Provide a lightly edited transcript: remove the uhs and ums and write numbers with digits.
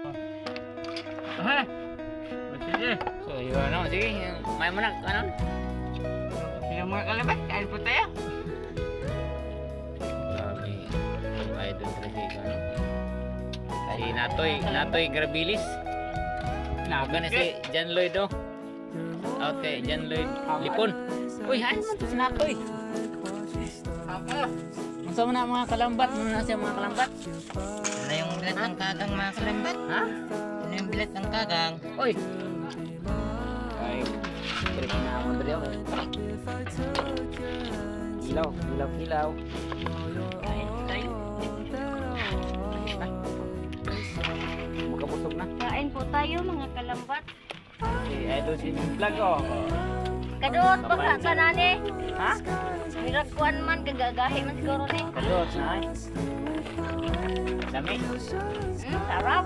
Ha? Sige. So, yun ano, sige, may mo na, ano? Yung mga kalabat, kain po tayo. Grabe, idol kasi, ano? Si Natoy Grabilis. Huwag na si John Lloyd, oh. Out kay John Lloyd Lipon. Uy, hain mo to si Natoy. Ako. Masa mo na mga kalambat? Ano na siya mga kalambat? Ano yung bilat ng kagang mga kalambat? Ha? Ano yung bilat ng kagang? Uy! Ay, trip na ako dali ako. Kilaw, kilaw, kilaw. Ay, tayo. Magkapusog na. Kain po tayo mga kalambat. Si Idol si Vlog, oh. Kadot baka ka nani. Ha? Miragkuan man gagagahi man siguro ni. Kadot, na ay. Dami. Sarap.